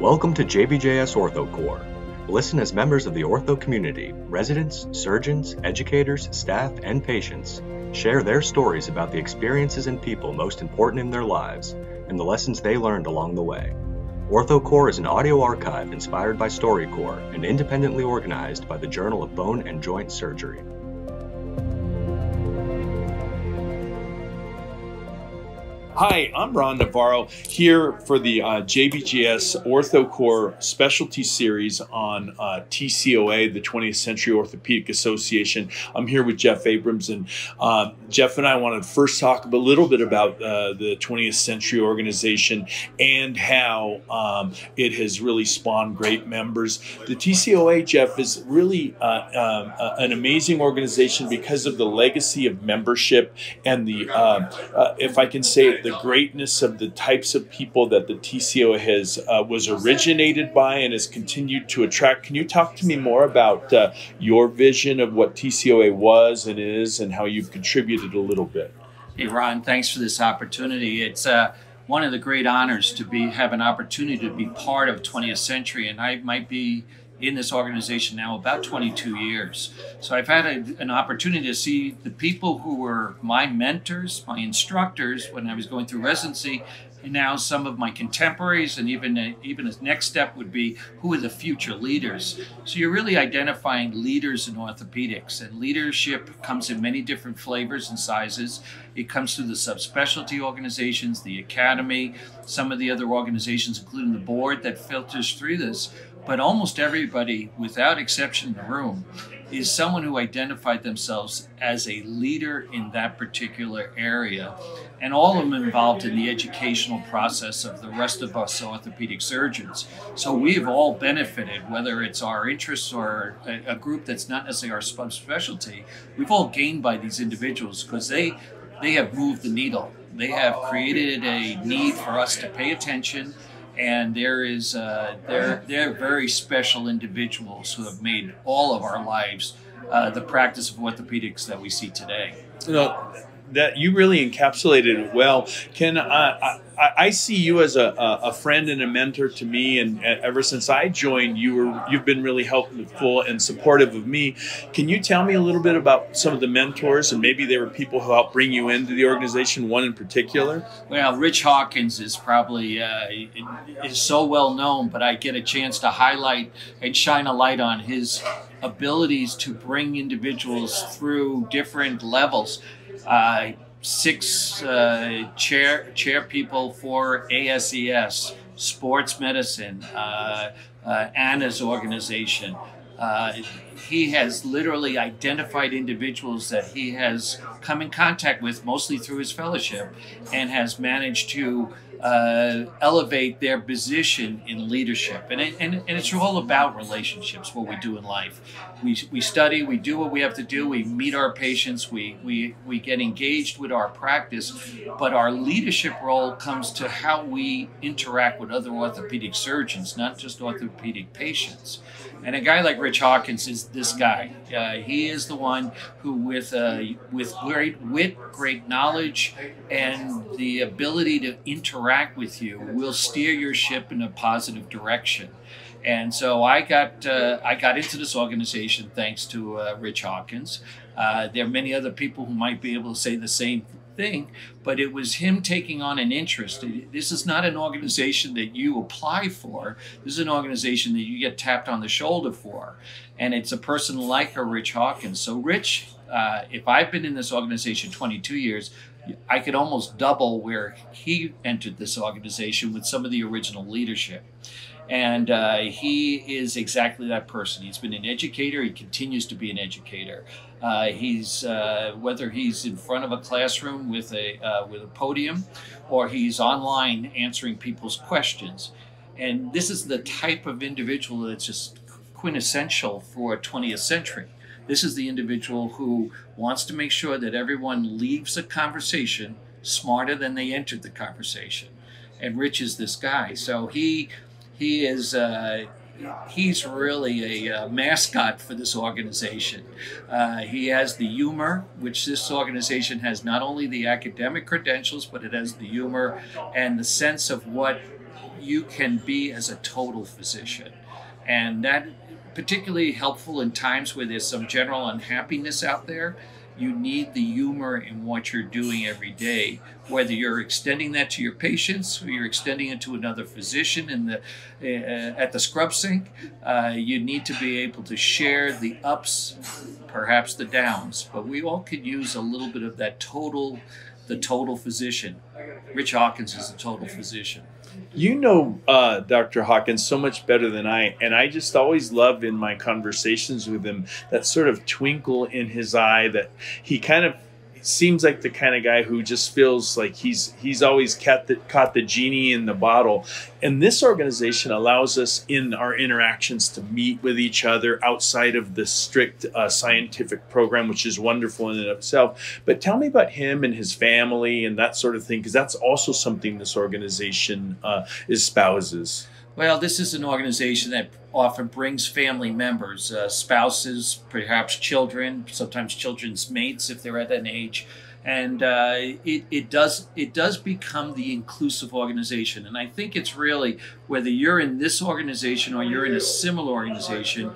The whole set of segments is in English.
Welcome to JBJS OrthoCorps. Listen as members of the ortho community, residents, surgeons, educators, staff, and patients share their stories about the experiences and people most important in their lives and the lessons they learned along the way. OrthoCorps is an audio archive inspired by StoryCorps and independently organized by the Journal of Bone and Joint Surgery. Hi, I'm Ron Navarro here for the JBJS OrthoCorps Specialty Series on TCOA, the 20th Century Orthopaedic Association. I'm here with Jeff Abrams, and Jeff and I want to first talk a little bit about the 20th Century organization and how it has really spawned great members. The TCOA, Jeff, is really an amazing organization because of the legacy of membership and the, if I can say it, the greatness of the types of people that the TCOA has was originated by and has continued to attract. Can you talk to me more about your vision of what TCOA was and is and how you've contributed a little bit? Hey, Ron, thanks for this opportunity. It's one of the great honors to have an opportunity to be part of 20th Century, and I might be in this organization now about 22 years. So I've had an opportunity to see the people who were my mentors, my instructors when I was going through residency, and now some of my contemporaries, and even the next step would be who are the future leaders. So you're really identifying leaders in orthopedics, and leadership comes in many different flavors and sizes. It comes through the subspecialty organizations, the academy, some of the other organizations, including the board that filters through this. But almost everybody, without exception in the room, is someone who identified themselves as a leader in that particular area. And all of them involved in the educational process of the rest of us orthopedic surgeons. So we've all benefited, whether it's our interests or a group that's not necessarily our subspecialty. We've all gained by these individuals because they have moved the needle. They have created a need for us to pay attention. And they're very special individuals who have made all of our lives the practice of orthopedics that we see today. You know, that you really encapsulated it well. Can I see you as a friend and a mentor to me, and ever since I joined, you've been really helpful and supportive of me. Can you tell me a little bit about some of the mentors, and maybe there were people who helped bring you into the organization, one in particular? Well, Rich Hawkins is probably is so well known, but I get a chance to highlight and shine a light on his abilities to bring individuals through different levels. 6 chair people for ASES, sports medicine, Anna's organization. He has literally identified individuals that he has come in contact with, mostly through his fellowship, and has managed to elevate their position in leadership. And it's all about relationships, what we do in life. We study, we do what we have to do, we meet our patients, we get engaged with our practice, but our leadership role comes to how we interact with other orthopedic surgeons, not just orthopedic patients. And a guy like Rich Hawkins is this guy. He is the one who, with great wit, great knowledge, and the ability to interact with you, will steer your ship in a positive direction. And so I got into this organization thanks to Rich Hawkins. There are many other people who might be able to say the same thing, but it was him taking on an interest. This is not an organization that you apply for. This is an organization that you get tapped on the shoulder for. And it's a person like a Rich Hawkins. So Rich, if I've been in this organization 22 years, I could almost double where he entered this organization with some of the original leadership. And he is exactly that person. He's been an educator. He continues to be an educator. Whether he's in front of a classroom with a podium, or he's online answering people's questions. And this is the type of individual that's just quintessential for 20th century. This is the individual who wants to make sure that everyone leaves a conversation smarter than they entered the conversation. And Rich is this guy. So he is he's really a mascot for this organization. He has the humor, which this organization has not only the academic credentials, but it has the humor and the sense of what you can be as a total physician. And that particularly helpful in times where there's some general unhappiness out there. You need the humor in what you're doing every day, whether you're extending that to your patients or you're extending it to another physician in at the scrub sink. You need to be able to share the ups, perhaps the downs, but we all could use a little bit of that the total physician. Rich Hawkins is a total physician. You know Dr. Hawkins so much better than I, and I just always love in my conversations with him that sort of twinkle in his eye, that he kind of seems like the kind of guy who just feels like he's always caught the genie in the bottle. And this organization allows us in our interactions to meet with each other outside of the strict scientific program, which is wonderful in and of itself. But tell me about him and his family and that sort of thing, because that's also something this organization espouses. Well, this is an organization that often brings family members, spouses, perhaps children, sometimes children's mates if they're at that age. And it does become the inclusive organization. And I think it's really, whether you're in this organization or you're in a similar organization,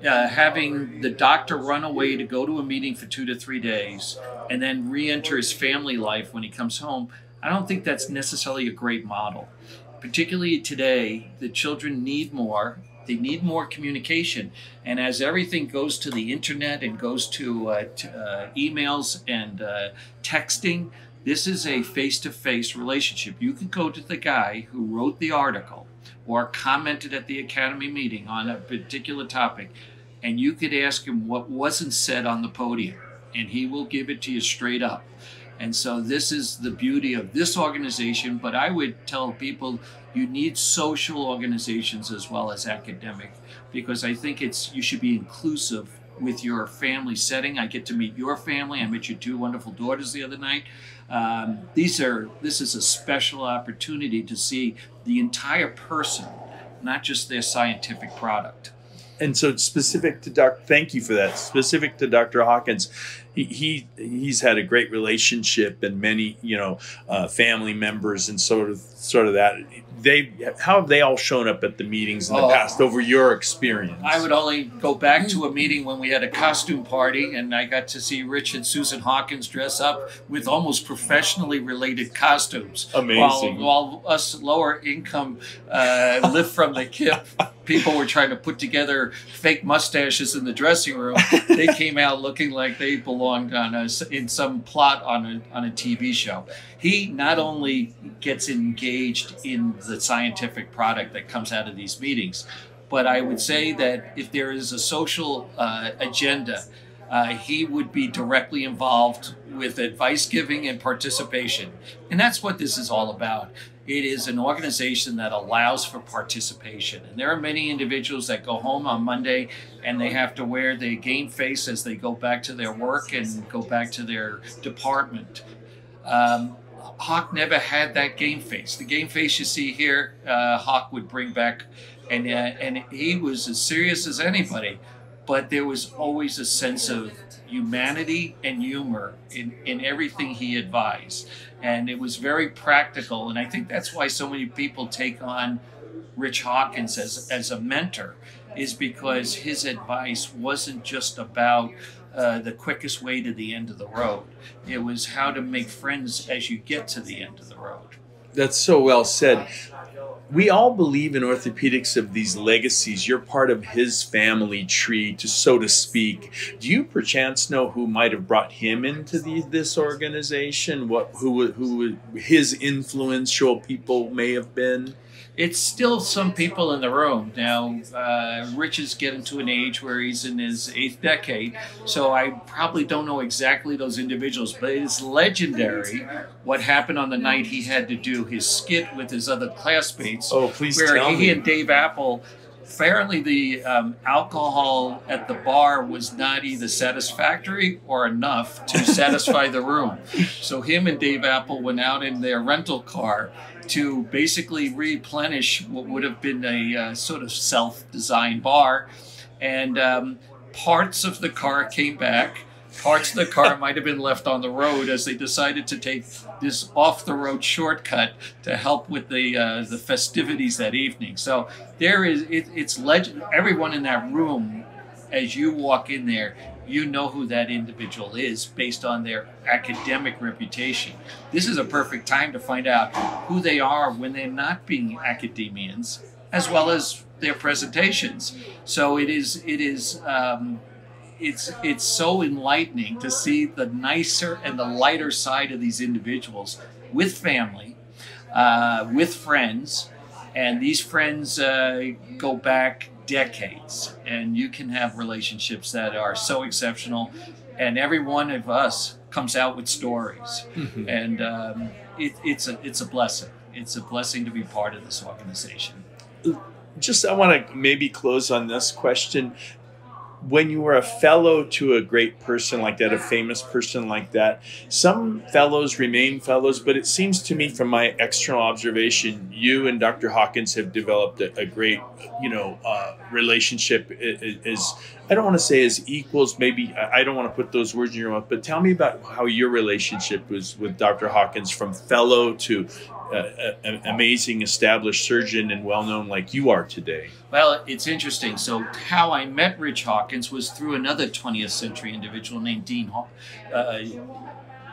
having the doctor run away to go to a meeting for 2 to 3 days and then re-enter his family life when he comes home, I don't think that's necessarily a great model. Particularly today, the children need more. They need more communication. And as everything goes to the internet and goes to emails and texting, this is a face-to-face relationship. You could go to the guy who wrote the article or commented at the Academy meeting on a particular topic, and you could ask him what wasn't said on the podium, and he will give it to you straight up. And so this is the beauty of this organization, but I would tell people you need social organizations as well as academic, because I think you should be inclusive with your family setting. I get to meet your family. I met your 2 wonderful daughters the other night. This is a special opportunity to see the entire person, not just their scientific product. And so specific to thank you for that. Specific to Dr. Hawkins, he's had a great relationship and many, family members and sort of that. How have they all shown up at the meetings in the past over your experience? I would only go back to a meeting when we had a costume party, and I got to see Rich and Susan Hawkins dress up with almost professionally related costumes. Amazing. While us lower income live from the hip people were trying to put together fake mustaches in the dressing room. They came out looking like they belonged in some plot on a TV show. He not only gets engaged in the scientific product that comes out of these meetings, but I would say that if there is a social agenda, he would be directly involved with advice giving and participation. And that's what this is all about. It is an organization that allows for participation. And there are many individuals that go home on Monday and they have to wear their game face as they go back to their work and go back to their department. Hawk never had that game face. The game face you see here, Hawk would bring back, and he was as serious as anybody, but there was always a sense of humanity and humor in everything he advised. And it was very practical, and I think that's why so many people take on Rich Hawkins as a mentor, is because his advice wasn't just about the quickest way to the end of the road. It was how to make friends as you get to the end of the road. That's so well said. We all believe in orthopedics of these legacies. You're part of his family tree, so to speak. Do you perchance know who might have brought him into this organization? Who his influential people may have been? It's still some people in the room. Now, Rich is getting to an age where he's in his 8th decade, so I probably don't know exactly those individuals, but it's legendary what happened on the night he had to do his skit with his other classmates. Oh, please where tell me. He and Dave Apple, apparently the alcohol at the bar was not either satisfactory or enough to satisfy the room. So him and Dave Apple went out in their rental car to basically replenish what would have been a sort of self-designed bar. And parts of the car came back. Parts of the car might have been left on the road as they decided to take this off-the-road shortcut to help with the festivities that evening. So there is, it's legend. Everyone in that room, as you walk in there, you know who that individual is based on their academic reputation. This is a perfect time to find out who they are when they're not being academians, as well as their presentations. So it's so enlightening to see the nicer and the lighter side of these individuals with family, with friends, and these friends go back decades, and you can have relationships that are so exceptional, and every one of us comes out with stories. And it's a blessing. It's a blessing to be part of this organization. I want to maybe close on this question. When you were a fellow to a great person like that, a famous person like that, some fellows remain fellows, but it seems to me from my external observation, you and Dr. Hawkins have developed a great, relationship. Is I don't want to say as equals, maybe I don't want to put those words in your mouth, but tell me about how your relationship was with Dr. Hawkins, from fellow to an amazing established surgeon and well-known like you are today. Well, it's interesting. So how I met Rich Hawkins was through another 20th century individual named Dean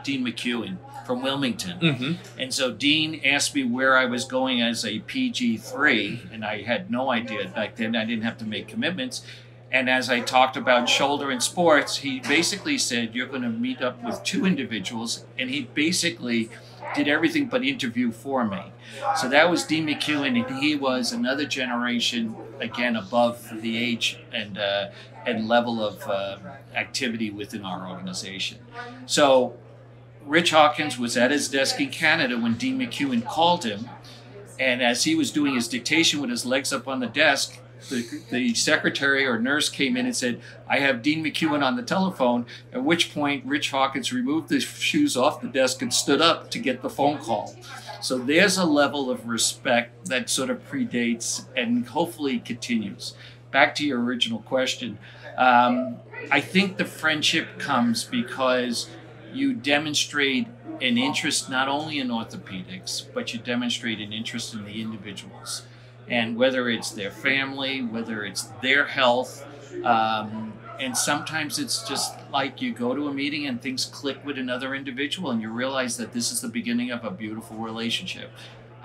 McEwen from Wilmington. And so Dean asked me where I was going as a PG3, and I had no idea back then. I didn't have to make commitments. And as I talked about shoulder and sports, he basically said, you're going to meet up with 2 individuals, and he basically did everything but interview for me. So that was Dean McEwen, and he was another generation, again, above the age and level of activity within our organization. So Rich Hawkins was at his desk in Canada when Dean McEwen called him, and as he was doing his dictation with his legs up on the desk, the secretary or nurse came in and said, I have Dean McEwen on the telephone, at which point Rich Hawkins removed his shoes off the desk and stood up to get the phone call. So there's a level of respect that sort of predates and hopefully continues. Back to your original question, I think the friendship comes because you demonstrate an interest not only in orthopedics, but you demonstrate an interest in the individuals. And whether it's their family, whether it's their health, and sometimes it's just like you go to a meeting and things click with another individual and you realize that this is the beginning of a beautiful relationship.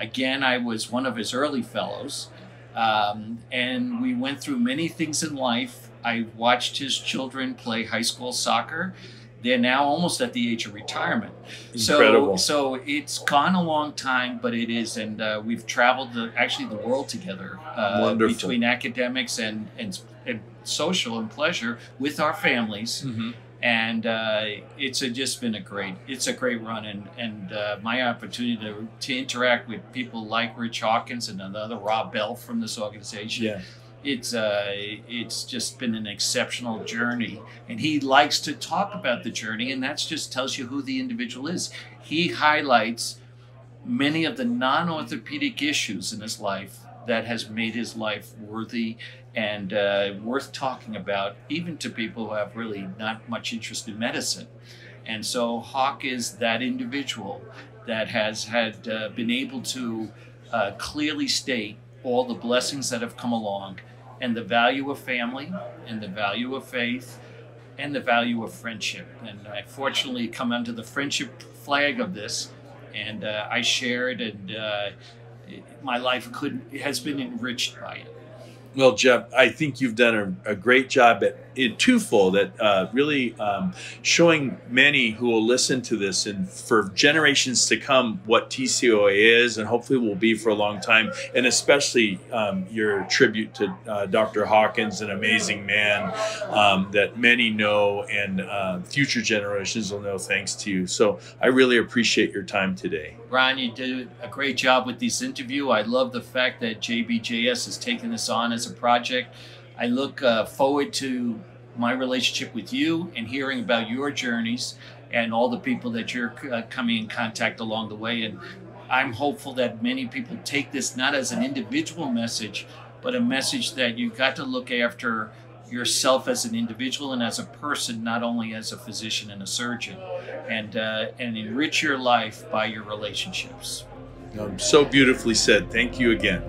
Again, I was one of his early fellows, and we went through many things in life. I watched his children play high school soccer. They're now almost at the age of retirement. Incredible. So it's gone a long time, but it is, and we've traveled actually the world together between academics and social and pleasure with our families. And it's just been a great run, and my opportunity to interact with people like Rich Hawkins and another Rob Bell from this organization. Yeah. It's just been an exceptional journey, and he likes to talk about the journey, and that just tells you who the individual is. He highlights many of the non-orthopedic issues in his life that has made his life worthy and worth talking about, even to people who have really not much interest in medicine. And so Hawk is that individual that has been able to clearly state all the blessings that have come along, and the value of family, and the value of faith, and the value of friendship. And I fortunately come under the friendship flag of this, and I share it, and my life has been enriched by it. Well, Jeff, I think you've done a great job at twofold at really showing many who will listen to this and for generations to come what TCOA is, and hopefully will be for a long time, and especially your tribute to Dr. Hawkins, an amazing man that many know and future generations will know thanks to you. So I really appreciate your time today. Ron, you did a great job with this interview. I love the fact that JBJS has taken this on as a project. I look forward to my relationship with you and hearing about your journeys and all the people that you're coming in contact along the way. And I'm hopeful that many people take this not as an individual message, but a message that you got to look after yourself as an individual and as a person, not only as a physician and a surgeon, and enrich your life by your relationships. So beautifully said. Thank you again.